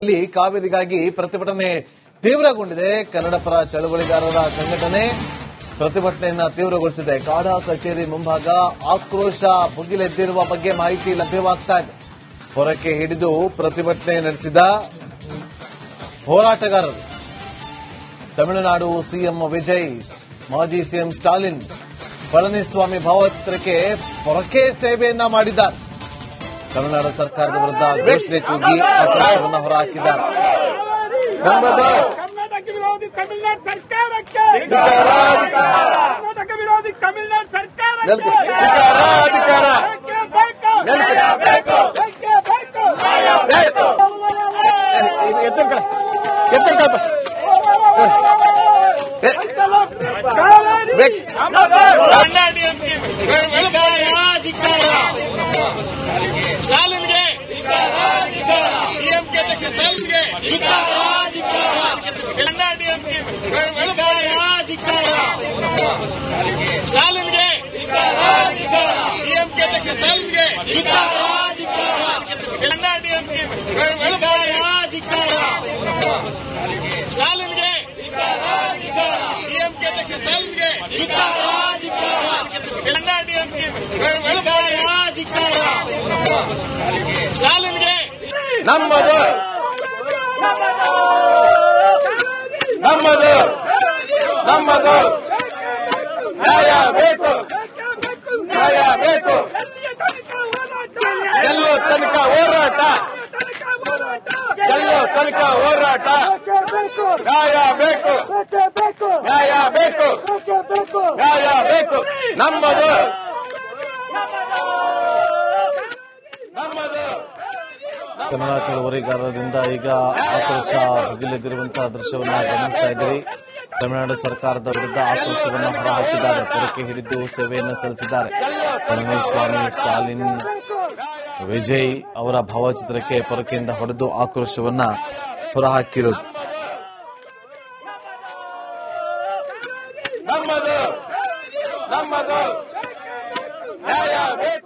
ಇಲ್ಲಿ ಕಾವೇರಿಗಾಗಿ ಪ್ರತಿಭಟನೆ ತೀವ್ರಗೊಂಡಿದೆ. ಕನ್ನಡ ಪರ ಚಳವಳಿಗಾರರ ಸಂಘಟನೆ ಪ್ರತಿಭಟನೆಯನ್ನ ತೀವ್ರಗೊಳಿಸಿದೆ. ಕಾಡಾ ಕಚೇರಿ ಮುಂಭಾಗ ಆಕ್ರೋಶ ಭುಗಿಲೆದ್ದಿರುವ ಬಗ್ಗೆ ಮಾಹಿತಿ ಲಭ್ಯವಾಗ್ತಾ ಇದೆ. ಹೊರಕ್ಕೆ ಹಿಡಿದು ಪ್ರತಿಭಟನೆ ನಡೆಸಿದ ಹೋರಾಟಗಾರರು ತಮಿಳುನಾಡು ಸಿಎಂ ವಿಜಯ್, ಮಾಜಿ ಸಿಎಂ ಸ್ಟಾಲಿನ್, ಪಳನಿಸ್ವಾಮಿ ಭಾವಚಿತ್ರಕ್ಕೆ ಪೊರಕೆ ಸೇವೆಯನ್ನ ಮಾಡಿದ್ದಾರೆ. ತಮಿಳುನಾಡು ಸರ್ಕಾರದ ವಿರುದ್ಧ ಘೋಷಣೆ ಕೂಗಿ ಆಕ್ರೋಶವನ್ನು ಹೊರಹಾಕಿದ್ದಾರೆ. ಕರ್ನಾಟಕ ವಿರೋಧಿ ತಮಿಳುನಾಡು ಸರ್ಕಾರಕ್ಕೆ, ಕರ್ನಾಟಕ ವಿರೋಧಿ ತಮಿಳುನಾಡು ಸರ್ಕಾರಕ್ಕೆ ಸ್ಟಾಲಿನ್ಗೆ ಡಿಎಂಕೆ ಅಧ್ಯಕ್ಷ ಸ್ಟಾಲಿನ್ಗೆ ಸ್ಟಾಲಿನ್ಗೆ ಡಿಎಂಕೆ ಅಧ್ಯಕ್ಷ ಸ್ಟಾಲಿನ್ಗೆ ಸ್ಟಾಲಿನ್ಗೆ ಡಿಎಂಕೆ ಅಧ್ಯಕ್ಷ ಸ್ಟಾಲಿನ್ಗೆ ಸ್ಟಾಲಿನ್ಗೆ ನಮ್ಮದು ನಮ್ಮದು ನಮ್ಮದು ನ್ಯಾಯ ಬೇಕು, ನ್ಯಾಯ ಬೇಕು, ಎಲ್ಲೋ ತನಕ ಹೋರಾಟ, ಎಲ್ಲೋ ತನಕ ಹೋರಾಟ, ನ್ಯಾಯ ಬೇಕು, ನ್ಯಾಯ ಬೇಕು, ನ್ಯಾಯ ಬೇಕು, ನಮ್ಮದು ನಮ್ಮದು. ಕನ್ನಡ ಚಳವಳಿಗಾರರಿಂದ ಈಗ ಆಕ್ರೋಶ ಭುಗಿಲೆದ್ದಿರುವಂತಹ ದೃಶ್ಯವನ್ನ ಗಮನಿಸ್ತಾ ಇದ್ದೀರಿ. ತಮಿಳುನಾಡು ಸರ್ಕಾರದ ವಿರುದ್ಧ ಆಕ್ರೋಶವನ್ನು ಹೊರಹಾಕಿದ್ದಾರೆ. ಪೊರಕೆ ಹಿಡಿದು ಸೇವೆಯನ್ನು ಸಲ್ಲಿಸಿದ್ದಾರೆ. ಪಳನಿಸ್ವಾಮಿ, ಸ್ಟಾಲಿನ್, ವಿಜಯ್ ಅವರ ಭಾವಚಿತ್ರಕ್ಕೆ ಪೊರಕೆಯಿಂದ ಹೊಡೆದು ಆಕ್ರೋಶವನ್ನ ಹೊರಹಾಕಿರುವುದು. ನಮ್ಮದು ನಮ್ಮದು ನ್ಯಾಯ ಬೇಕು.